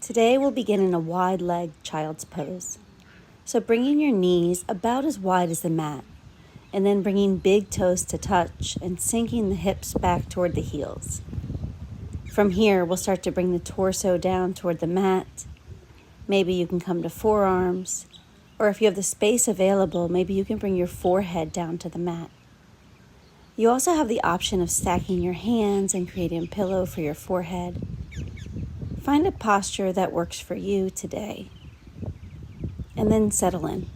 Today we'll begin in a wide-legged child's pose. So bringing your knees about as wide as the mat, and then bringing big toes to touch and sinking the hips back toward the heels. From here, we'll start to bring the torso down toward the mat. Maybe you can come to forearms, or if you have the space available, maybe you can bring your forehead down to the mat. You also have the option of stacking your hands and creating a pillow for your forehead. Find a posture that works for you today, and then settle in.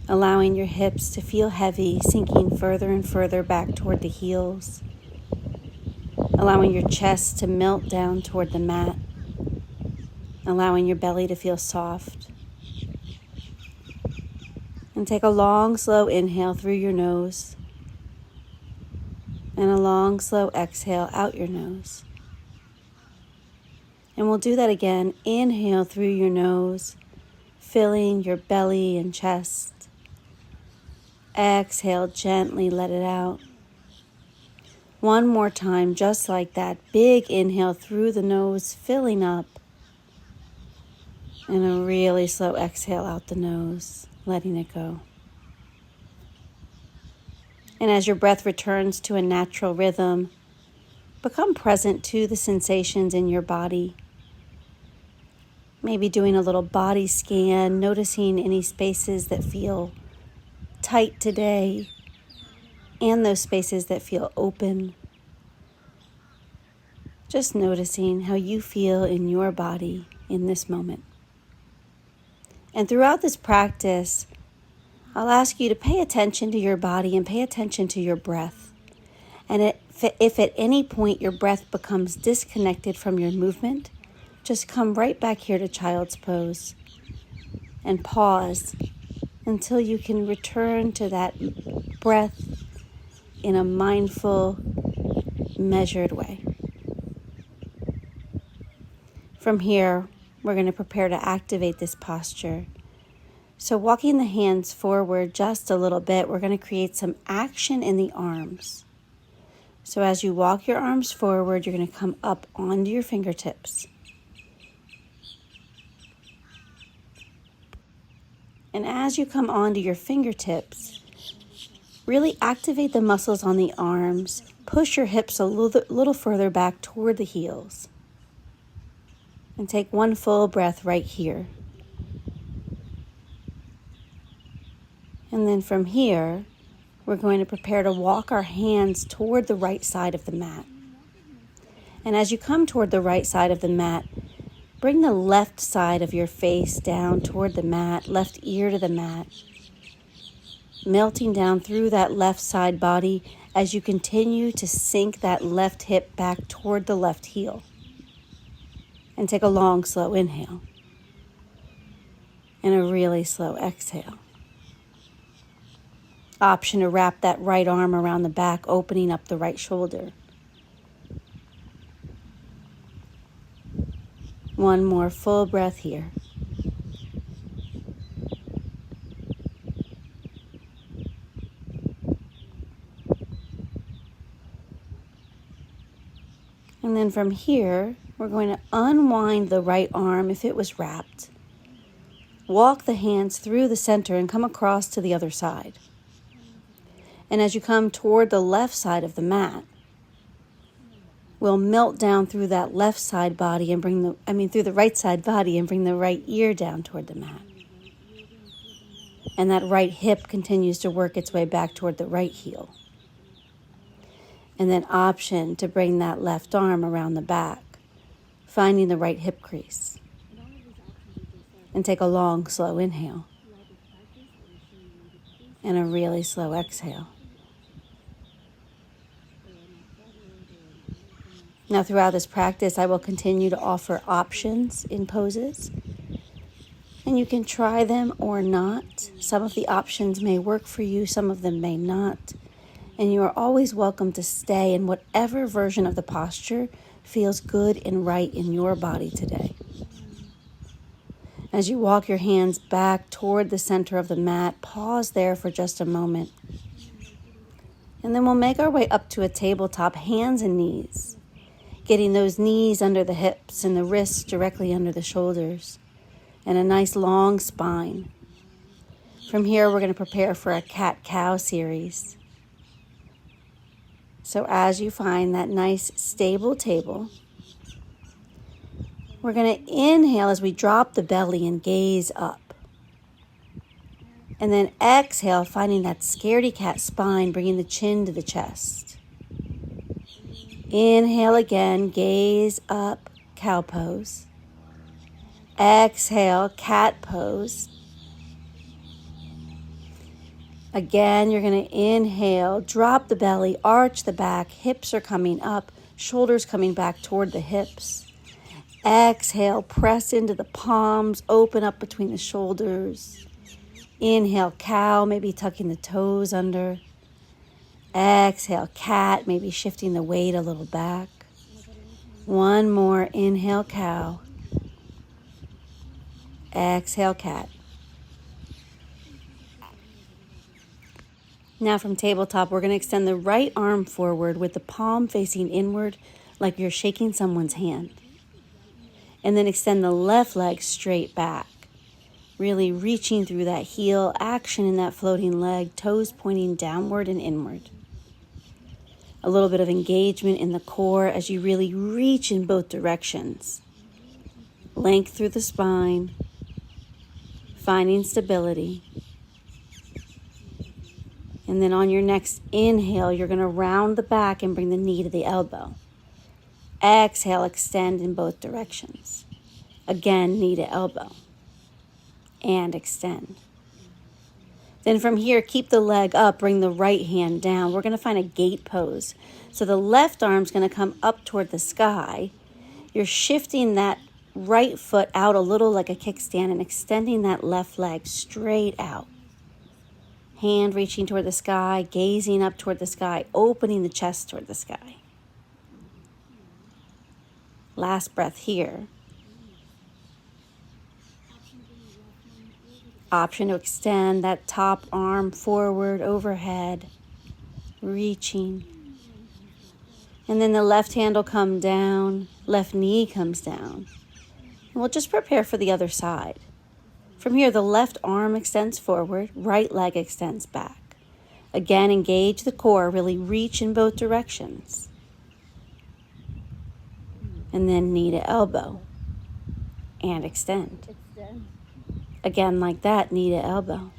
Allowing your hips to feel heavy, sinking further and further back toward the heels. Allowing your chest to melt down toward the mat. Allowing your belly to feel soft. And take a long, slow inhale through your nose. And a long, slow exhale out your nose. And we'll do that again. Inhale through your nose, filling your belly and chest. Exhale, gently let it out. One more time, just like that. Big inhale through the nose, filling up. And a really slow exhale out the nose, letting it go. And as your breath returns to a natural rhythm, become present to the sensations in your body. Maybe doing a little body scan, noticing any spaces that feel tight today and those spaces that feel open. Just noticing how you feel in your body in this moment. And throughout this practice, I'll ask you to pay attention to your body and pay attention to your breath. And if at any point your breath becomes disconnected from your movement, just come right back here to child's pose and pause until you can return to that breath in a mindful, measured way. From here, we're going to prepare to activate this posture. So walking the hands forward just a little bit, we're going to create some action in the arms. So as you walk your arms forward, you're going to come up onto your fingertips. And as you come onto your fingertips, really activate the muscles on the arms. Push your hips a little further back toward the heels. And take one full breath right here. And then from here, we're going to prepare to walk our hands toward the right side of the mat. And as you come toward the right side of the mat, bring the left side of your face down toward the mat, left ear to the mat, melting down through that left side body as you continue to sink that left hip back toward the left heel. And take a long, slow inhale and a really slow exhale. Option to wrap that right arm around the back, opening up the right shoulder. One more full breath here. And then from here, we're going to unwind the right arm if it was wrapped. Walk the hands through the center and come across to the other side. And as you come toward the left side of the mat, we'll melt down through that left side body and through the right side body and bring the right ear down toward the mat. And that right hip continues to work its way back toward the right heel. And then option to bring that left arm around the back, finding the right hip crease. And take a long, slow inhale. And a really slow exhale. Now throughout this practice, I will continue to offer options in poses. And you can try them or not. Some of the options may work for you, some of them may not. And you are always welcome to stay in whatever version of the posture feels good and right in your body today. As you walk your hands back toward the center of the mat, pause there for just a moment. And then we'll make our way up to a tabletop, hands and knees. Getting those knees under the hips and the wrists directly under the shoulders, and a nice long spine. From here, we're going to prepare for a cat-cow series. So as you find that nice stable table, we're going to inhale as we drop the belly and gaze up. And then exhale, finding that scaredy cat spine, bringing the chin to the chest. Inhale again, gaze up, cow pose. Exhale, cat pose. Again, you're going to inhale, drop the belly, arch the back, hips are coming up, shoulders coming back toward the hips. Exhale, press into the palms, open up between the shoulders. Inhale, cow, maybe tucking the toes under. Exhale, cat, maybe shifting the weight a little back. One more, inhale, cow. Exhale, cat. Now from tabletop, we're going to extend the right arm forward with the palm facing inward like you're shaking someone's hand. And then extend the left leg straight back. Really reaching through that heel, action in that floating leg, toes pointing downward and inward. A little bit of engagement in the core as you really reach in both directions. Length through the spine, finding stability. And then on your next inhale, you're going to round the back and bring the knee to the elbow. Exhale, extend in both directions. Again, knee to elbow. And extend. Then from here, keep the leg up, bring the right hand down. We're going to find a gate pose. So the left arm's going to come up toward the sky. You're shifting that right foot out a little like a kickstand and extending that left leg straight out. Hand reaching toward the sky, gazing up toward the sky, opening the chest toward the sky. Last breath here. Option to extend that top arm forward, overhead, reaching. And then the left hand will come down, left knee comes down. And we'll just prepare for the other side. From here, the left arm extends forward, right leg extends back. Again, engage the core, really reach in both directions. And then knee to elbow and extend. Again, like that, knee to elbow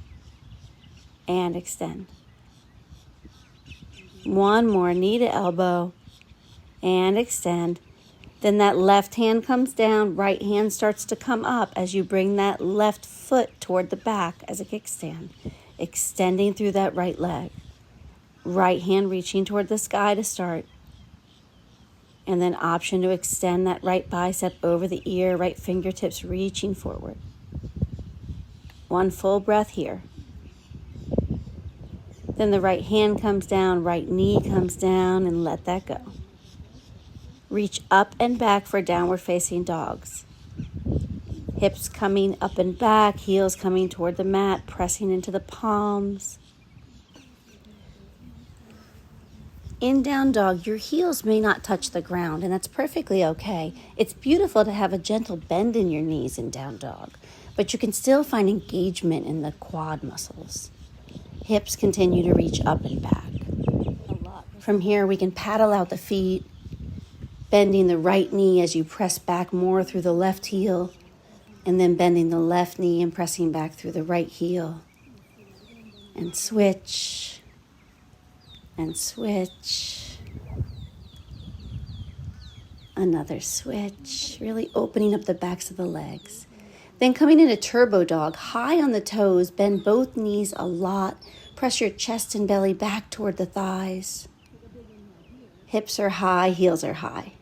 and extend. One more, knee to elbow and extend. Then that left hand comes down, right hand starts to come up as you bring that left foot toward the back as a kickstand, extending through that right leg. Right hand reaching toward the sky to start. And then option to extend that right bicep over the ear, right fingertips reaching forward. One full breath here. Then the right hand comes down, right knee comes down, and let that go. Reach up and back for downward facing dogs. Hips coming up and back, heels coming toward the mat, pressing into the palms. In down dog, your heels may not touch the ground, and that's perfectly okay. It's beautiful to have a gentle bend in your knees in down dog, but you can still find engagement in the quad muscles. Hips continue to reach up and back. From here, we can paddle out the feet, bending the right knee as you press back more through the left heel, and then bending the left knee and pressing back through the right heel. And switch, and switch. Another switch, really opening up the backs of the legs. Then coming into turbo dog, high on the toes, bend both knees a lot. Press your chest and belly back toward the thighs. Hips are high, heels are high.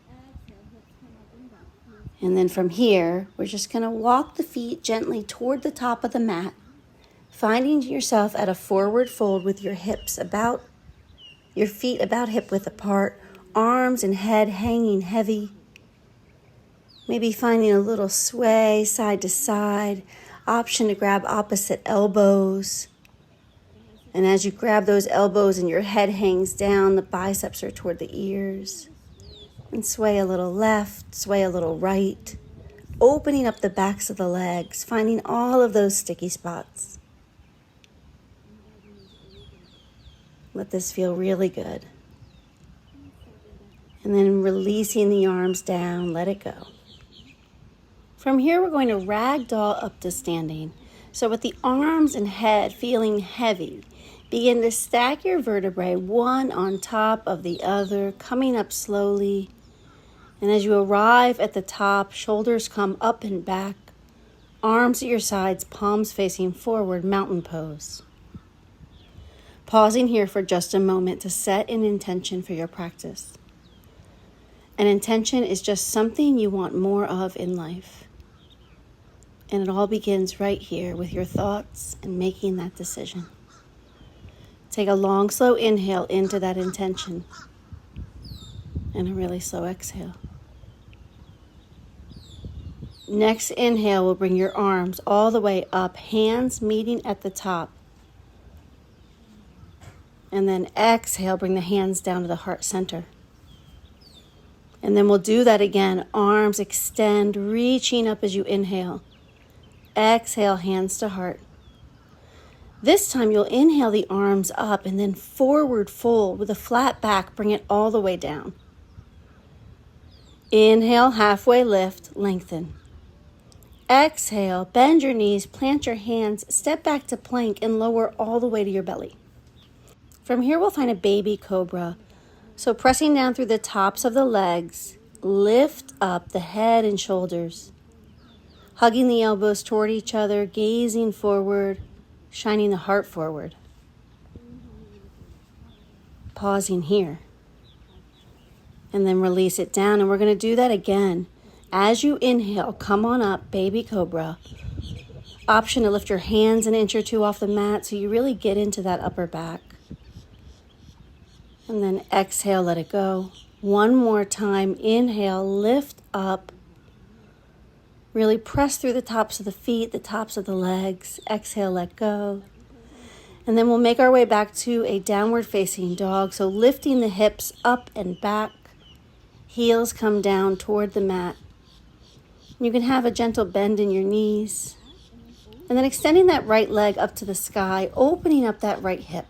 And then from here, we're just going to walk the feet gently toward the top of the mat, finding yourself at a forward fold with your feet about hip width apart, arms and head hanging heavy. Maybe finding a little sway side to side, option to grab opposite elbows. And as you grab those elbows and your head hangs down, the biceps are toward the ears. And sway a little left, sway a little right, opening up the backs of the legs, finding all of those sticky spots. Let this feel really good. And then releasing the arms down, let it go. From here, we're going to ragdoll up to standing. So with the arms and head feeling heavy, begin to stack your vertebrae one on top of the other, coming up slowly. And as you arrive at the top, shoulders come up and back, arms at your sides, palms facing forward, mountain pose. Pausing here for just a moment to set an intention for your practice. An intention is just something you want more of in life. And it all begins right here with your thoughts and making that decision. Take a long, slow inhale into that intention and a really slow exhale. Next inhale will bring your arms all the way up, hands meeting at the top. And then exhale, bring the hands down to the heart center. And then we'll do that again. Arms extend, reaching up as you inhale. Exhale, hands to heart. This time you'll inhale the arms up and then forward fold with a flat back, bring it all the way down. Inhale, halfway lift, lengthen. Exhale, bend your knees, plant your hands, step back to plank and lower all the way to your belly. From here, we'll find a baby cobra. So pressing down through the tops of the legs, lift up the head and shoulders. Hugging the elbows toward each other, gazing forward, shining the heart forward. Pausing here. And then release it down. And we're going to do that again. As you inhale, come on up, baby cobra. Option to lift your hands an inch or two off the mat so you really get into that upper back. And then exhale, let it go. One more time, inhale, lift up. Really press through the tops of the feet, the tops of the legs. Exhale, let go. And then we'll make our way back to a downward facing dog. So lifting the hips up and back. Heels come down toward the mat. You can have a gentle bend in your knees. And then extending that right leg up to the sky, opening up that right hip.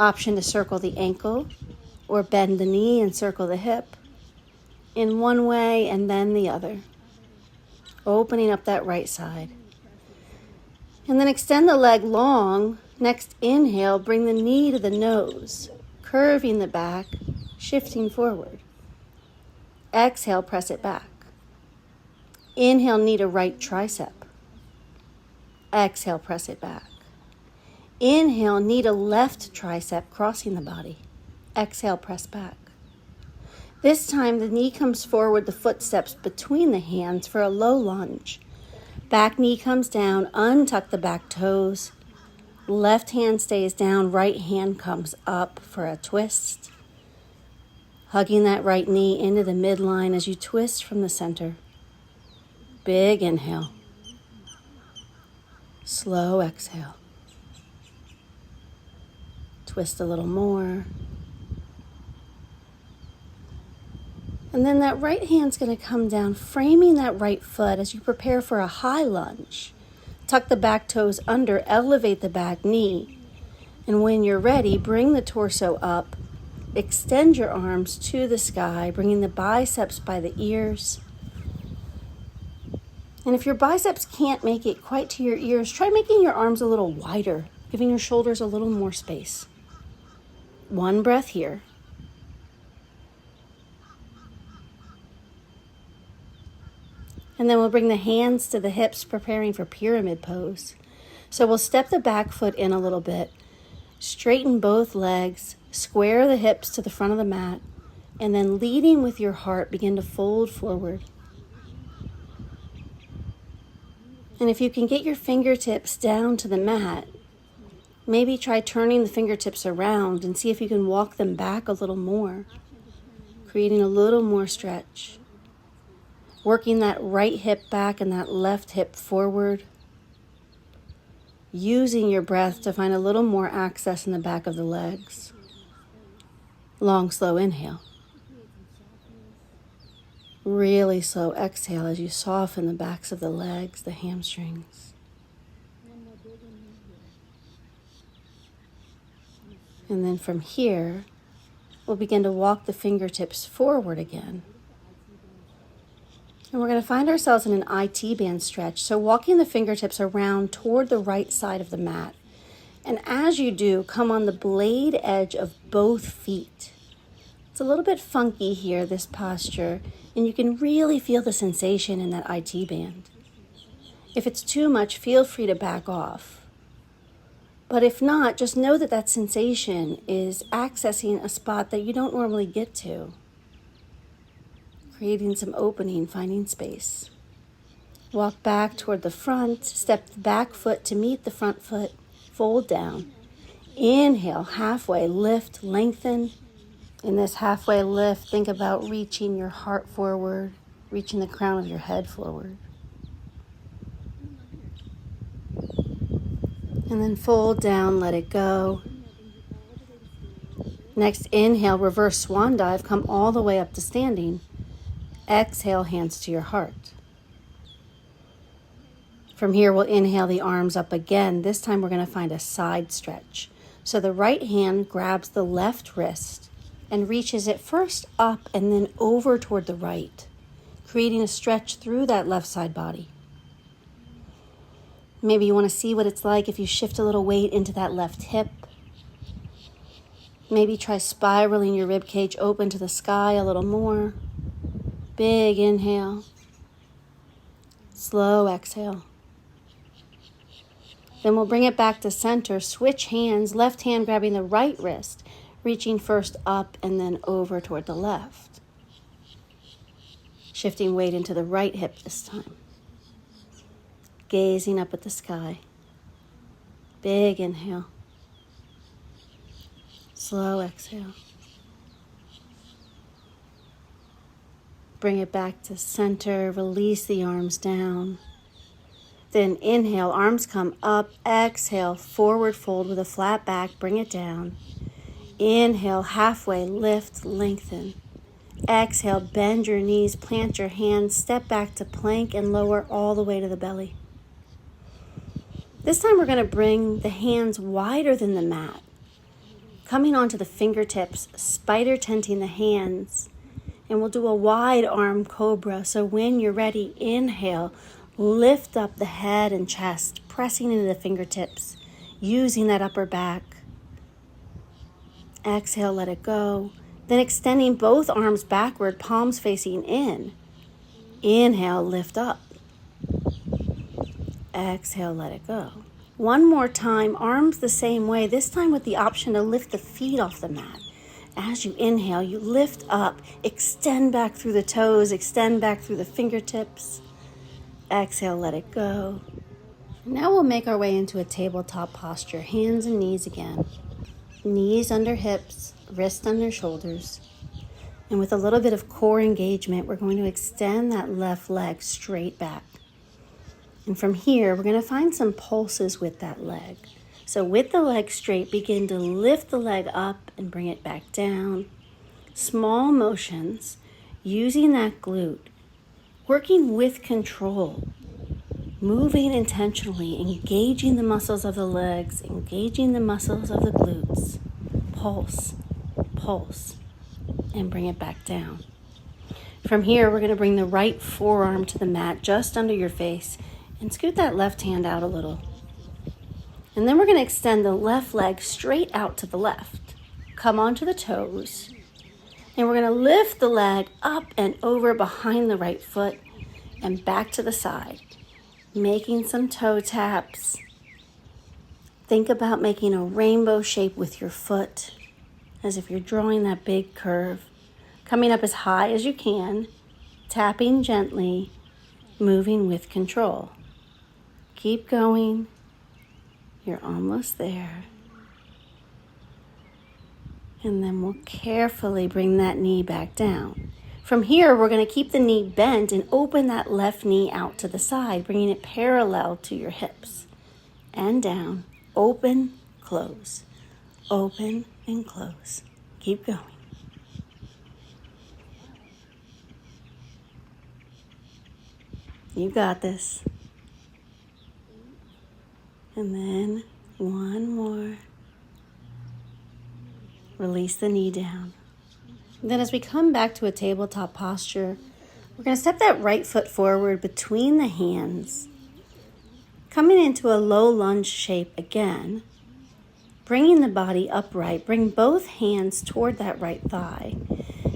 Option to circle the ankle or bend the knee and circle the hip in one way and then the other. Opening up that right side. And then extend the leg long. Next inhale, bring the knee to the nose, curving the back, shifting forward. Exhale, press it back. Inhale, knee to right tricep. Exhale, press it back. Inhale, knee to left tricep, crossing the body. Exhale, press back. This time, the knee comes forward, the foot steps between the hands for a low lunge. Back knee comes down, untuck the back toes. Left hand stays down, right hand comes up for a twist. Hugging that right knee into the midline as you twist from the center. Big inhale. Slow exhale. Twist a little more. And then that right hand's going to come down, framing that right foot as you prepare for a high lunge. Tuck the back toes under, elevate the back knee. And when you're ready, bring the torso up. Extend your arms to the sky, bringing the biceps by the ears. And if your biceps can't make it quite to your ears, try making your arms a little wider, giving your shoulders a little more space. One breath here. And then we'll bring the hands to the hips, preparing for pyramid pose. So we'll step the back foot in a little bit, straighten both legs, square the hips to the front of the mat, and then leading with your heart, begin to fold forward. And if you can get your fingertips down to the mat, maybe try turning the fingertips around and see if you can walk them back a little more, creating a little more stretch. Working that right hip back and that left hip forward. Using your breath to find a little more access in the back of the legs. Long, slow inhale. Really slow exhale as you soften the backs of the legs, the hamstrings. And then from here, we'll begin to walk the fingertips forward again. And we're going to find ourselves in an IT band stretch. So walking the fingertips around toward the right side of the mat. And as you do, come on the blade edge of both feet. It's a little bit funky here, this posture, and you can really feel the sensation in that IT band. If it's too much, feel free to back off. But if not, just know that that sensation is accessing a spot that you don't normally get to. Creating some opening, finding space. Walk back toward the front, step the back foot to meet the front foot, fold down. Inhale, halfway, lift, lengthen. In this halfway lift, think about reaching your heart forward, reaching the crown of your head forward. And then fold down, let it go. Next, inhale, reverse swan dive, come all the way up to standing. Exhale, hands to your heart. From here, we'll inhale the arms up again. This time, we're going to find a side stretch. So the right hand grabs the left wrist and reaches it first up and then over toward the right, creating a stretch through that left side body. Maybe you want to see what it's like if you shift a little weight into that left hip. Maybe try spiraling your rib cage open to the sky a little more. Big inhale. Slow exhale. Then we'll bring it back to center. Switch hands, left hand grabbing the right wrist, reaching first up and then over toward the left. Shifting weight into the right hip this time. Gazing up at the sky. Big inhale. Slow exhale. Bring it back to center. Release the arms down. Then inhale, arms come up. Exhale, forward fold with a flat back. Bring it down. Inhale, halfway, lift, lengthen. Exhale, bend your knees, plant your hands, step back to plank and lower all the way to the belly. This time we're going to bring the hands wider than the mat. Coming onto the fingertips, spider tenting the hands. And we'll do a wide arm cobra. So when you're ready, inhale, lift up the head and chest, pressing into the fingertips, using that upper back. Exhale, let it go. Then extending both arms backward, palms facing in. Inhale, lift up. Exhale, let it go. One more time, arms the same way, this time with the option to lift the feet off the mat. As you inhale, you lift up, extend back through the toes, extend back through the fingertips. Exhale, let it go. Now we'll make our way into a tabletop posture, hands and knees again. Knees under hips, wrists under shoulders. And with a little bit of core engagement, we're going to extend that left leg straight back. And from here, we're going to find some pulses with that leg. So with the leg straight, begin to lift the leg up and bring it back down. Small motions, using that glute, working with control, moving intentionally, engaging the muscles of the legs, engaging the muscles of the glutes. Pulse, pulse, and bring it back down. From here, we're going to bring the right forearm to the mat just under your face and scoot that left hand out a little. And then we're going to extend the left leg straight out to the left. Come onto the toes. And we're going to lift the leg up and over behind the right foot and back to the side. Making some toe taps. Think about making a rainbow shape with your foot, as if you're drawing that big curve. Coming up as high as you can, tapping gently, moving with control. Keep going. You're almost there. And then we'll carefully bring that knee back down. From here, we're going to keep the knee bent and open that left knee out to the side, bringing it parallel to your hips. And down. Open, close. Open and close. Keep going. You got this. And then one more. Release the knee down. And then as we come back to a tabletop posture, we're going to step that right foot forward between the hands, coming into a low lunge shape again, bringing the body upright. Bring both hands toward that right thigh,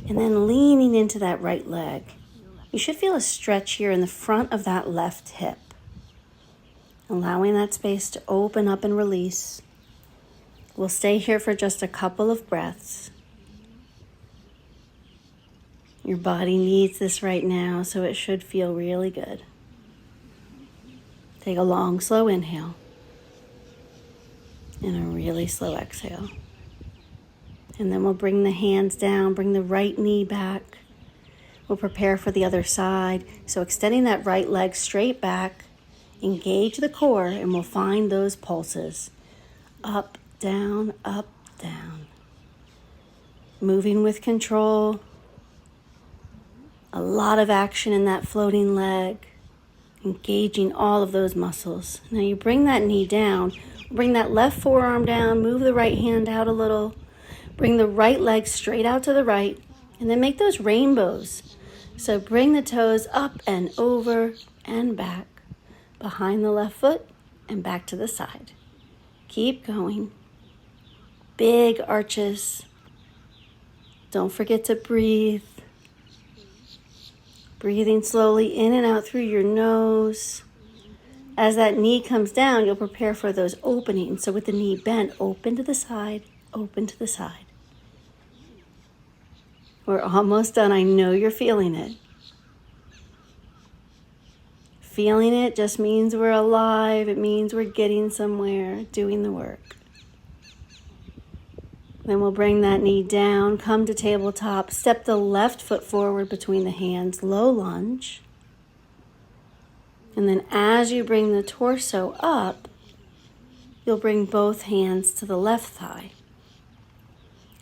and then leaning into that right leg. You should feel a stretch here in the front of that left hip, allowing that space to open up and release. We'll stay here for just a couple of breaths. Your body needs this right now, so it should feel really good. Take a long, slow inhale and a really slow exhale. And then we'll bring the hands down, bring the right knee back. We'll prepare for the other side. So extending that right leg straight back, engage the core, and we'll find those pulses. Up, down, up, down. Moving with control. A lot of action in that floating leg. Engaging all of those muscles. Now you bring that knee down. Bring that left forearm down. Move the right hand out a little. Bring the right leg straight out to the right. And then make those rainbows. So bring the toes up and over and back. Behind the left foot and back to the side. Keep going. Big arches. Don't forget to breathe. Breathing slowly in and out through your nose. As that knee comes down, you'll prepare for those openings. So with the knee bent, open to the side, open to the side. We're almost done. I know you're feeling it. Feeling it just means we're alive. It means we're getting somewhere, doing the work. Then we'll bring that knee down, come to tabletop, step the left foot forward between the hands, low lunge. And then as you bring the torso up, you'll bring both hands to the left thigh.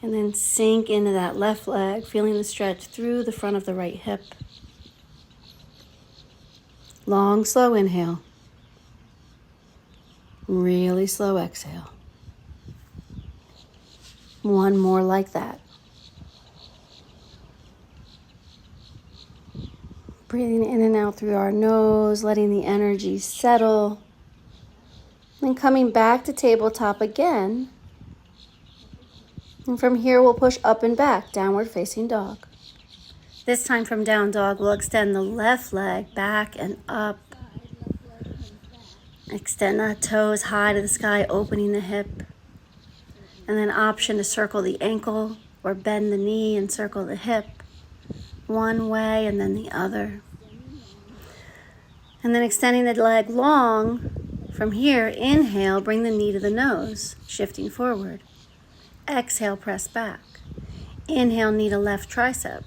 And then sink into that left leg, feeling the stretch through the front of the right hip. Long, slow inhale. Really slow exhale. One more like that. Breathing in and out through our nose, letting the energy settle. Then coming back to tabletop again. And from here, we'll push up and back, downward facing dog. This time from down dog, we'll extend the left leg back and up. Extend the toes high to the sky, opening the hip. And then option to circle the ankle or bend the knee and circle the hip. One way and then the other. And then extending the leg long. From here, inhale, bring the knee to the nose, shifting forward. Exhale, press back. Inhale, knee to left tricep.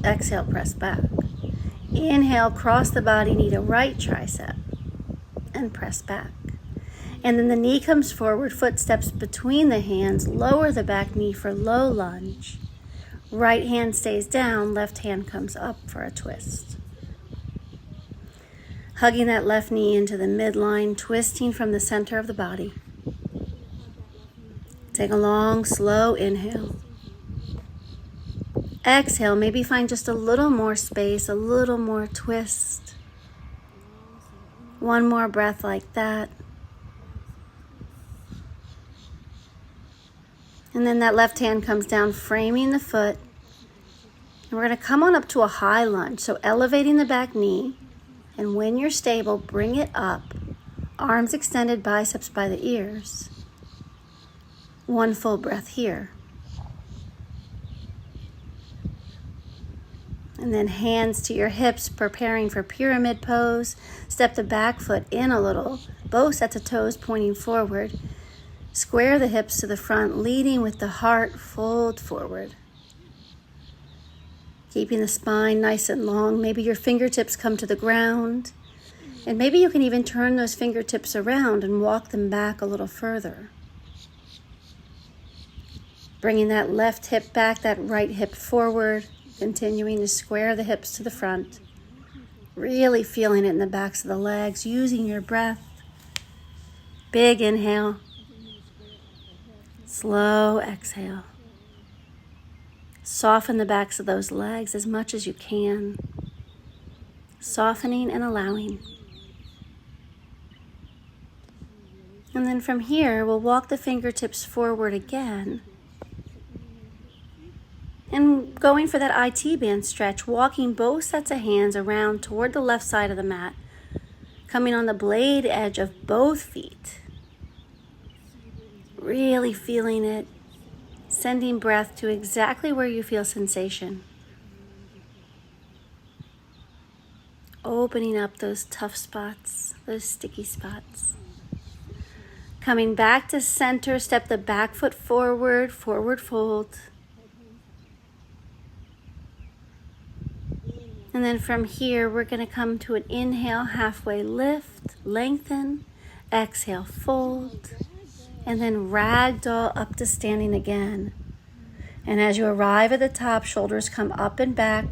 Exhale, press back. Inhale, cross the body, knee to right tricep. And press back. And then the knee comes forward, footsteps between the hands, lower the back knee for low lunge. Right hand stays down, left hand comes up for a twist. Hugging that left knee into the midline, twisting from the center of the body. Take a long, slow inhale. Exhale, maybe find just a little more space, a little more twist. One more breath like that. And then that left hand comes down, framing the foot. And we're going to come on up to a high lunge. So elevating the back knee. And when you're stable, bring it up. Arms extended, biceps by the ears. One full breath here. And then hands to your hips, preparing for pyramid pose. Step the back foot in a little. Both sets of toes pointing forward. Square the hips to the front, leading with the heart, fold forward. Keeping the spine nice and long. Maybe your fingertips come to the ground. And maybe you can even turn those fingertips around and walk them back a little further. Bringing that left hip back, that right hip forward. Continuing to square the hips to the front. Really feeling it in the backs of the legs, using your breath. Big inhale. Slow exhale. Soften the backs of those legs as much as you can. Softening and allowing. And then from here, we'll walk the fingertips forward again. And going for that IT band stretch, walking both sets of hands around toward the left side of the mat, coming on the blade edge of both feet. Really feeling it, sending breath to exactly where you feel sensation. Opening up those tough spots, those sticky spots. Coming back to center, step the back foot forward, forward fold. And then from here, we're going to come to an inhale, halfway lift, lengthen, exhale, fold, and then ragdoll up to standing again. And as you arrive at the top, shoulders come up and back,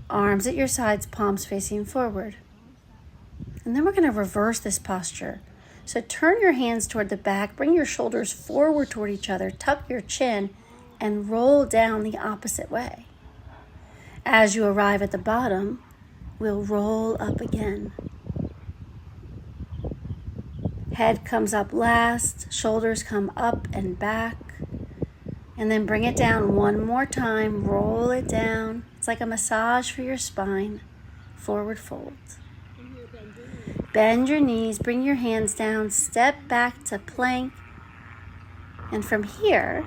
arms at your sides, palms facing forward. And then we're going to reverse this posture. So turn your hands toward the back, bring your shoulders forward toward each other, tuck your chin, and roll down the opposite way. As you arrive at the bottom, we'll roll up again. Head comes up last, shoulders come up and back, and then bring it down one more time, roll it down. It's like a massage for your spine, forward fold. Bend your knees, bring your hands down, step back to plank, and from here,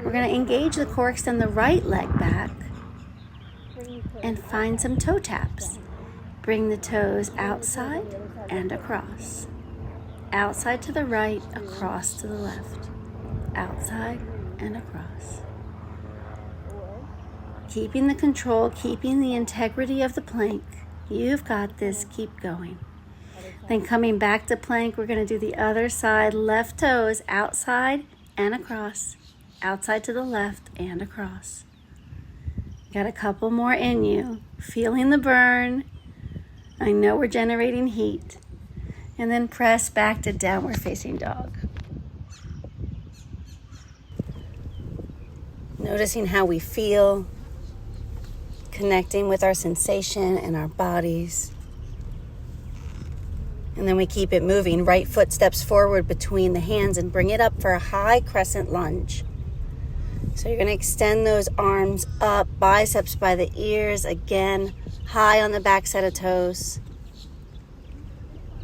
we're going to engage the core, extend the right leg back, and find some toe taps. Bring the toes outside and across. Outside to the right, across to the left. Outside and across. Keeping the control, keeping the integrity of the plank. You've got this, keep going. Then coming back to plank, we're going to do the other side, left toes outside and across. Outside to the left and across. Got a couple more in you. Feeling the burn. I know we're generating heat. And then press back to downward facing dog. Noticing how we feel. Connecting with our sensation and our bodies. And then we keep it moving. Right foot steps forward between the hands and bring it up for a high crescent lunge. So you're going to extend those arms up, biceps by the ears, again, high on the back set of toes.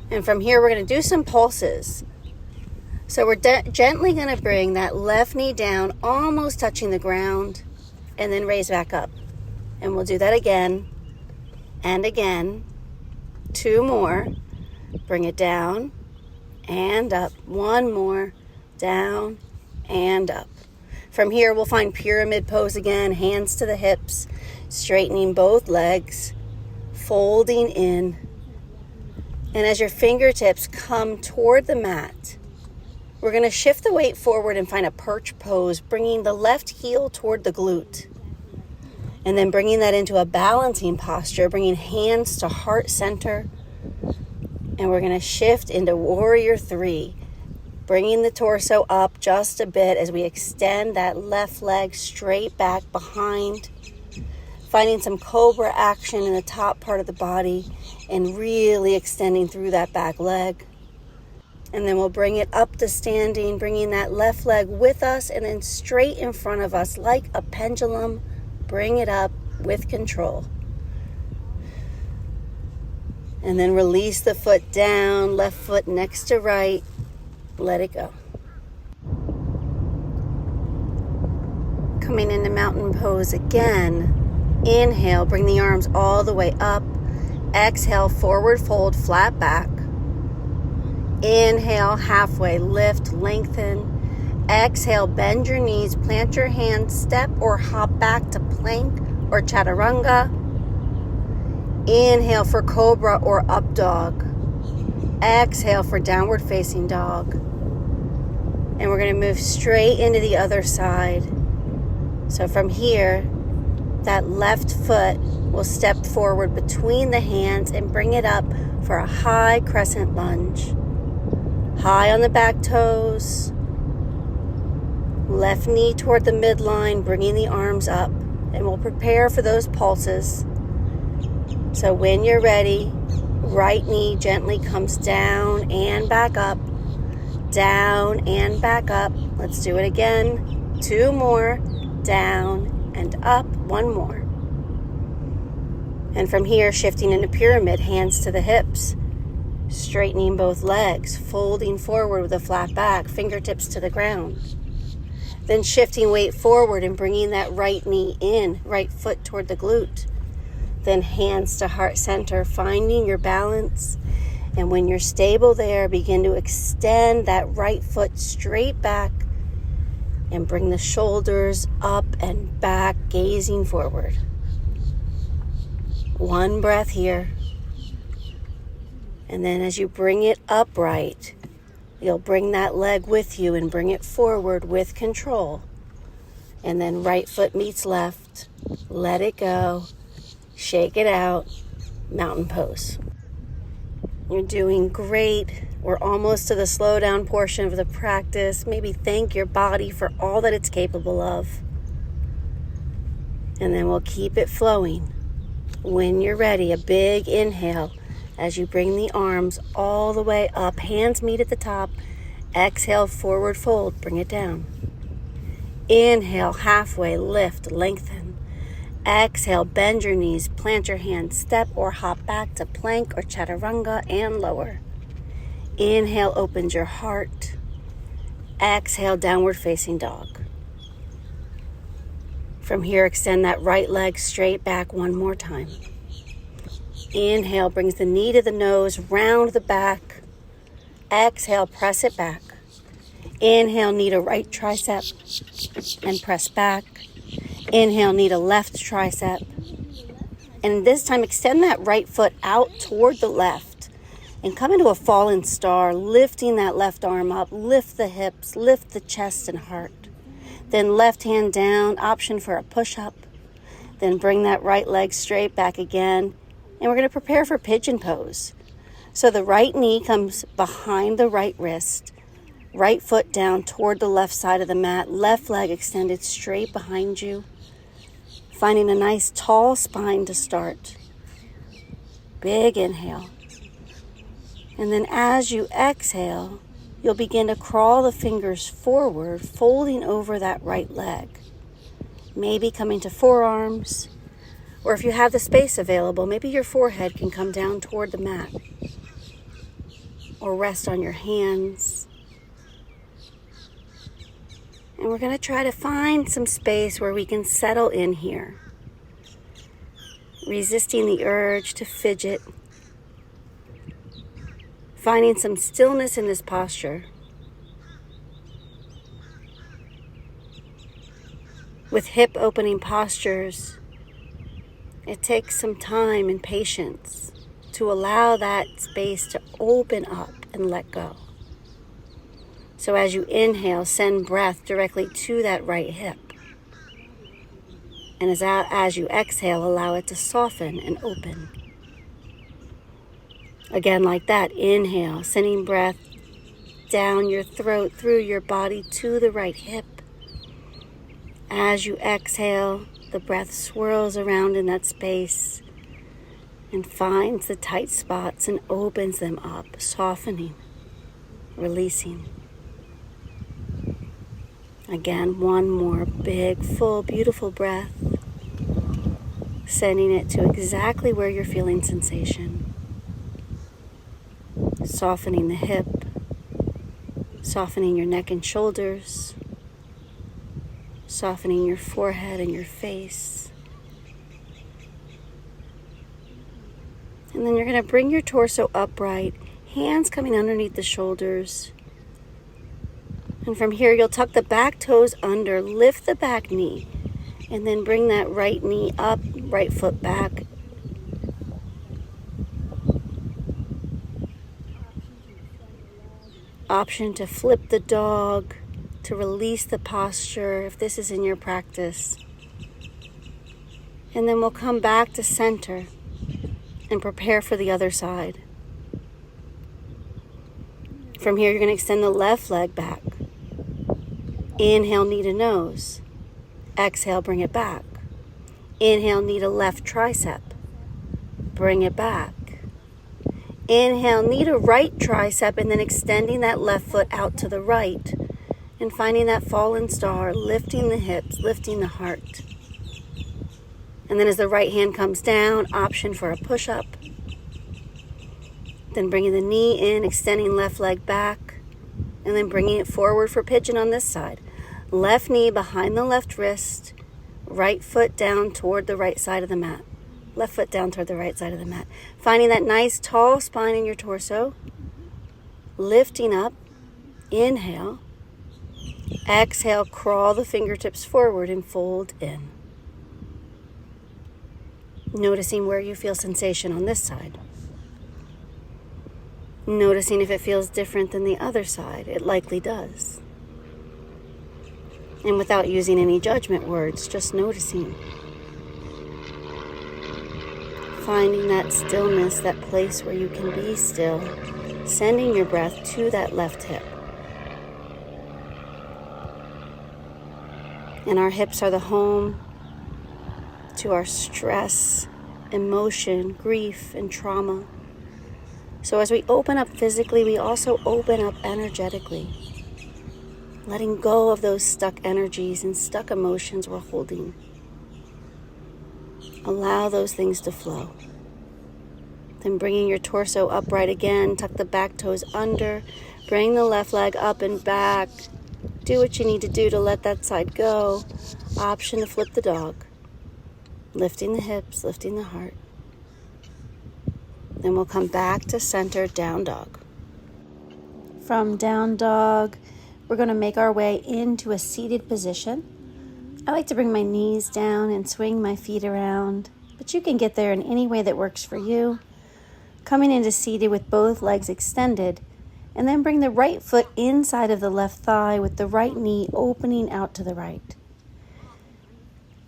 And from here, we're going to do some pulses. So we're gently going to bring that left knee down, almost touching the ground, and then raise back up. And we'll do that again and again. 2 more. Bring it down and up. 1 more. Down and up. From here, we'll find pyramid pose again, hands to the hips, straightening both legs, folding in. And as your fingertips come toward the mat, we're going to shift the weight forward and find a perch pose, bringing the left heel toward the glute. And then bringing that into a balancing posture, bringing hands to heart center. And we're going to shift into warrior 3. Bringing the torso up just a bit as we extend that left leg straight back behind. Finding some cobra action in the top part of the body and really extending through that back leg. And then we'll bring it up to standing, bringing that left leg with us and then straight in front of us like a pendulum. Bring it up with control. And then release the foot down, left foot next to right. Let it go. Coming into mountain pose again. Inhale, bring the arms all the way up. Exhale, forward fold, flat back. Inhale, halfway lift, lengthen. Exhale, bend your knees, plant your hands, step or hop back to plank or chaturanga. Inhale for cobra or up dog. Exhale for downward facing dog. And we're going to move straight into the other side. So from here, that left foot We'll step forward between the hands and bring it up for a high crescent lunge. High on the back toes. Left knee toward the midline, bringing the arms up. And we'll prepare for those pulses. So when you're ready, right knee gently comes down and back up. Down and back up. Let's do it again. 2 more. Down and up. 1 more. And from here, shifting into pyramid, hands to the hips. Straightening both legs, folding forward with a flat back, fingertips to the ground. Then shifting weight forward and bringing that right knee in, right foot toward the glute. Then hands to heart center, finding your balance. And when you're stable there, begin to extend that right foot straight back and bring the shoulders up and back, gazing forward. 1 breath here. And then as you bring it upright, you'll bring that leg with you and bring it forward with control. And then right foot meets left. Let it go. Shake it out. Mountain pose. You're doing great. We're almost to the slow down portion of the practice. Maybe thank your body for all that it's capable of. And then we'll keep it flowing. When you're ready, a big inhale as you bring the arms all the way up. Hands meet at the top. Exhale, forward fold. Bring it down. Inhale, halfway, lift, lengthen. Exhale, bend your knees, plant your hands, step or hop back to plank or chaturanga and lower. Inhale, opens your heart. Exhale, downward facing dog. From here, extend that right leg straight back 1 more time. Inhale, brings the knee to the nose, round the back. Exhale, press it back. Inhale, knee to right tricep and press back. Inhale, knee to left tricep. And this time, extend that right foot out toward the left and come into a fallen star, lifting that left arm up. Lift the hips, lift the chest and heart. Then left hand down, option for a push-up. Then bring that right leg straight back again. And we're going to prepare for pigeon pose. So the right knee comes behind the right wrist. Right foot down toward the left side of the mat. Left leg extended straight behind you. Finding a nice tall spine to start. Big inhale. And then as you exhale, you'll begin to crawl the fingers forward, folding over that right leg. Maybe coming to forearms, or if you have the space available, maybe your forehead can come down toward the mat, or rest on your hands. And we're going to try to find some space where we can settle in here, resisting the urge to fidget. Finding some stillness in this posture. With hip opening postures, it takes some time and patience to allow that space to open up and let go. So as you inhale, send breath directly to that right hip. And as you exhale, allow it to soften and open. Again, like that, inhale, sending breath down your throat, through your body to the right hip. As you exhale, the breath swirls around in that space and finds the tight spots and opens them up, softening, releasing. Again, 1 more big, full, beautiful breath, sending it to exactly where you're feeling sensation. Softening the hip, softening your neck and shoulders, softening your forehead and your face. And then you're going to bring your torso upright, hands coming underneath the shoulders. And from here, you'll tuck the back toes under, lift the back knee, and then bring that right knee up, right foot back. Option to flip the dog, to release the posture, if this is in your practice. And then we'll come back to center and prepare for the other side. From here, you're going to extend the left leg back. Inhale, knee to nose. Exhale, bring it back. Inhale, knee to left tricep. Bring it back. Inhale, knee to right tricep, and then extending that left foot out to the right and finding that fallen star, lifting the hips, lifting the heart. And then as the right hand comes down, option for a push-up. Then bringing the knee in, extending left leg back, and then bringing it forward for pigeon on this side. Left knee behind the left wrist, right foot down toward the right side of the mat. Left foot down toward the right side of the mat. Finding that nice tall spine in your torso. Lifting up. Inhale. Exhale, crawl the fingertips forward and fold in. Noticing where you feel sensation on this side. Noticing if it feels different than the other side. It likely does. And without using any judgment words, just noticing. Finding that stillness, that place where you can be still. Sending your breath to that left hip. And our hips are the home to our stress, emotion, grief, and trauma. So as we open up physically, we also open up energetically. Letting go of those stuck energies and stuck emotions we're holding. Allow those things to flow. Then bringing your torso upright again, tuck the back toes under, bring the left leg up and back. Do what you need to do to let that side go. Option to flip the dog. Lifting the hips, lifting the heart. Then we'll come back to center, down dog. From down dog, we're going to make our way into a seated position. I like to bring my knees down and swing my feet around, but you can get there in any way that works for you. Coming into seated with both legs extended, and then bring the right foot inside of the left thigh with the right knee opening out to the right.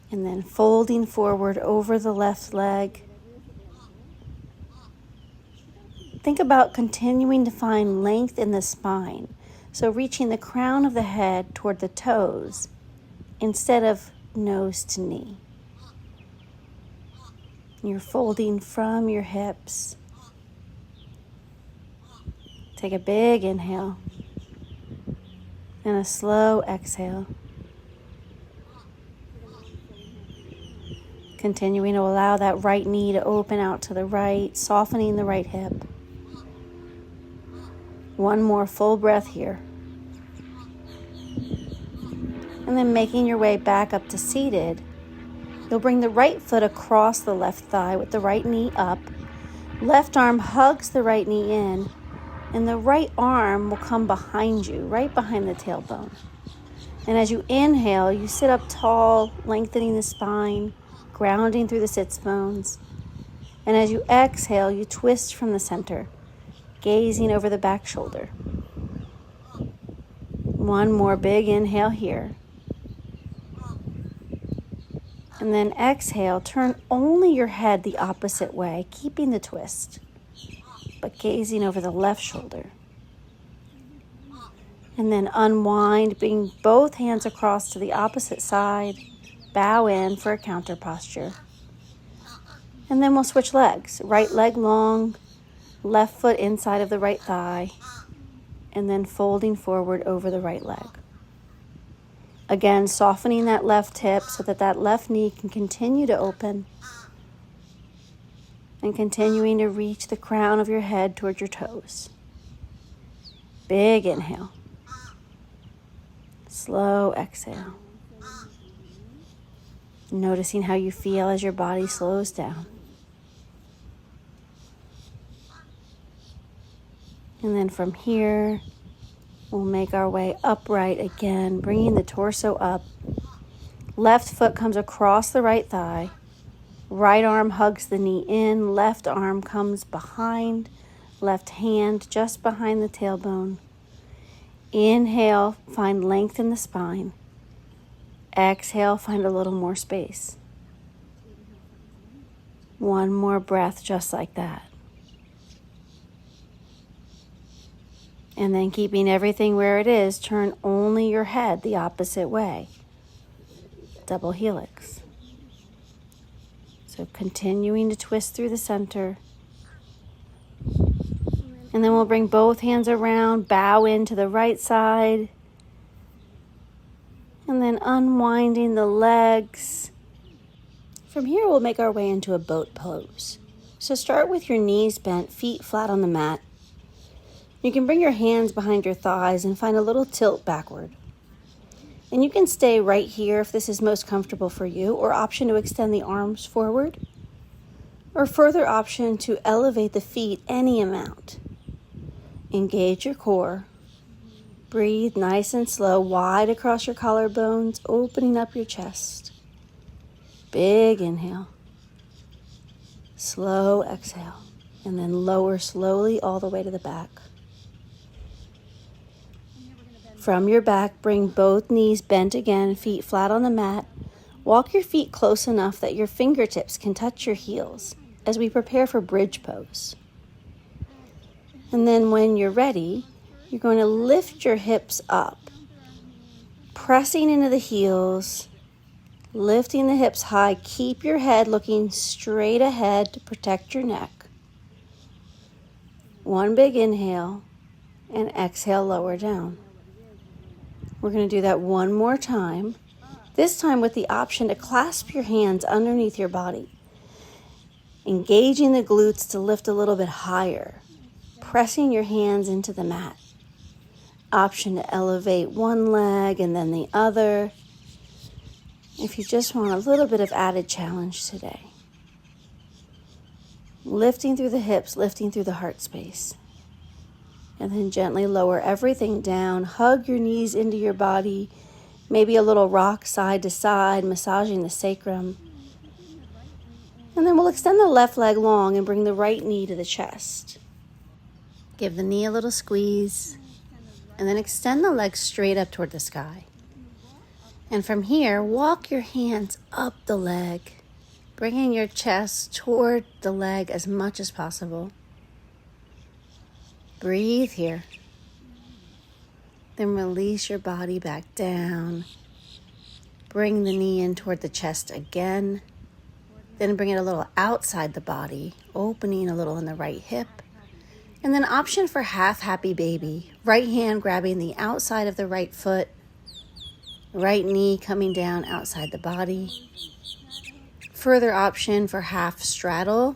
And then folding forward over the left leg. Think about continuing to find length in the spine. So reaching the crown of the head toward the toes instead of nose to knee. You're folding from your hips. Take a big inhale and a slow exhale. Continuing to allow that right knee to open out to the right, softening the right hip. One more full breath here. And then making your way back up to seated, you'll bring the right foot across the left thigh with the right knee up. Left arm hugs the right knee in, and the right arm will come behind you, right behind the tailbone. And as you inhale, you sit up tall, lengthening the spine, grounding through the sits bones. And as you exhale, you twist from the center, gazing over the back shoulder. One more big inhale here. And then exhale, turn only your head the opposite way, keeping the twist, but gazing over the left shoulder. And then unwind, bring both hands across to the opposite side, bow in for a counter posture. And then we'll switch legs. Right leg long, left foot inside of the right thigh, and then folding forward over the right leg. Again, softening that left hip so that that left knee can continue to open, and continuing to reach the crown of your head towards your toes. Big inhale. Slow exhale. Noticing how you feel as your body slows down. And then from here, we'll make our way upright again, bringing the torso up. Left foot comes across the right thigh. Right arm hugs the knee in. Left arm comes behind. Left hand just behind the tailbone. Inhale, find length in the spine. Exhale, find a little more space. One more breath just like that. And then keeping everything where it is, turn only your head the opposite way. Double helix. So continuing to twist through the center. And then we'll bring both hands around, bow into the right side. And then unwinding the legs. From here, we'll make our way into a boat pose. So start with your knees bent, feet flat on the mat. You can bring your hands behind your thighs and find a little tilt backward. And you can stay right here if this is most comfortable for you, or option to extend the arms forward, or further option to elevate the feet any amount. Engage your core. Breathe nice and slow, wide across your collarbones, opening up your chest. Big inhale. Slow exhale. And then lower slowly all the way to the back. From your back, bring both knees bent again, feet flat on the mat. Walk your feet close enough that your fingertips can touch your heels as we prepare for bridge pose. And then when you're ready, you're going to lift your hips up, pressing into the heels, lifting the hips high. Keep your head looking straight ahead to protect your neck. One big inhale, and exhale, lower down. We're going to do that one more time, this time with the option to clasp your hands underneath your body, engaging the glutes to lift a little bit higher, pressing your hands into the mat. Option to elevate one leg and then the other, if you just want a little bit of added challenge today. Lifting through the hips, lifting through the heart space. And then gently lower everything down. Hug your knees into your body. Maybe a little rock side to side, massaging the sacrum. And then we'll extend the left leg long and bring the right knee to the chest. Give the knee a little squeeze. And then extend the leg straight up toward the sky. And from here, walk your hands up the leg, bringing your chest toward the leg as much as possible. Breathe here. Then release your body back down. Bring the knee in toward the chest again. Then bring it a little outside the body, opening a little in the right hip. And then option for half happy baby. Right hand grabbing the outside of the right foot. Right knee coming down outside the body. Further option for half straddle.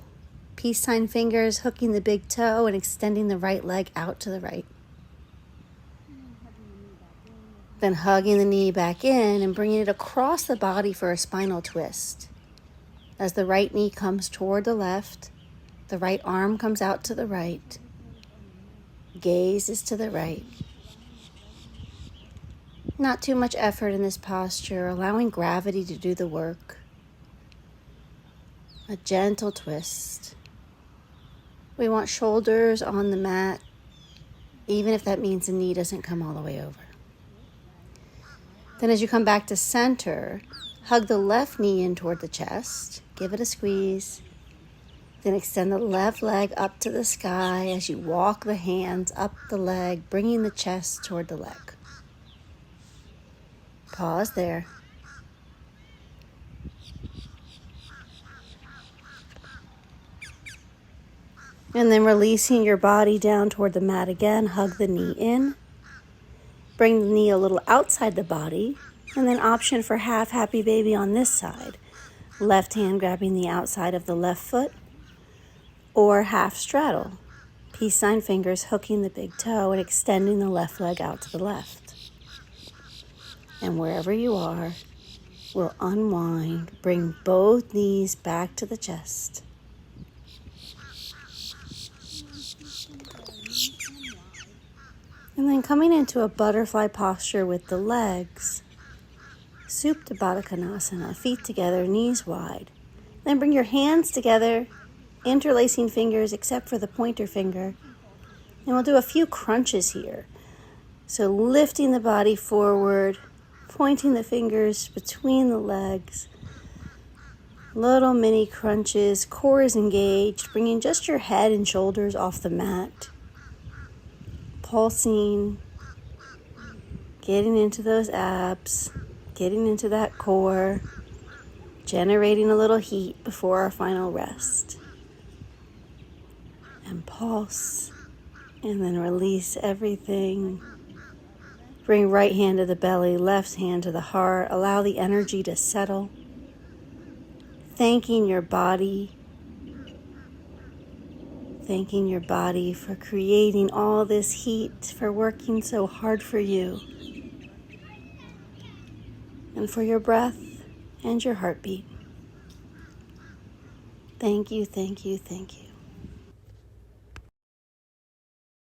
Peace sign fingers hooking the big toe and extending the right leg out to the right. Then hugging the knee back in and bringing it across the body for a spinal twist. As the right knee comes toward the left, the right arm comes out to the right. Gaze is to the right. Not too much effort in this posture, allowing gravity to do the work. A gentle twist. We want shoulders on the mat, even if that means the knee doesn't come all the way over. Then as you come back to center, hug the left knee in toward the chest. Give it a squeeze. Then extend the left leg up to the sky as you walk the hands up the leg, bringing the chest toward the leg. Pause there. And then releasing your body down toward the mat again, hug the knee in. Bring the knee a little outside the body, and then option for half happy baby on this side. Left hand grabbing the outside of the left foot, or half straddle. Peace sign fingers hooking the big toe and extending the left leg out to the left. And wherever you are, we'll unwind, bring both knees back to the chest. And then coming into a butterfly posture with the legs, Supta Baddha Konasana, feet together, knees wide. Then bring your hands together, interlacing fingers except for the pointer finger. And we'll do a few crunches here. So lifting the body forward, pointing the fingers between the legs, Little mini crunches, core is engaged, bringing just your head and shoulders off the mat. Pulsing, getting into those abs, getting into that core, generating a little heat before our final rest. And pulse, and then release everything. Bring right hand to the belly, left hand to the heart. Allow the energy to settle. Thanking your body for creating all this heat, for working so hard for you, and for your breath and your heartbeat. Thank you, thank you, thank you.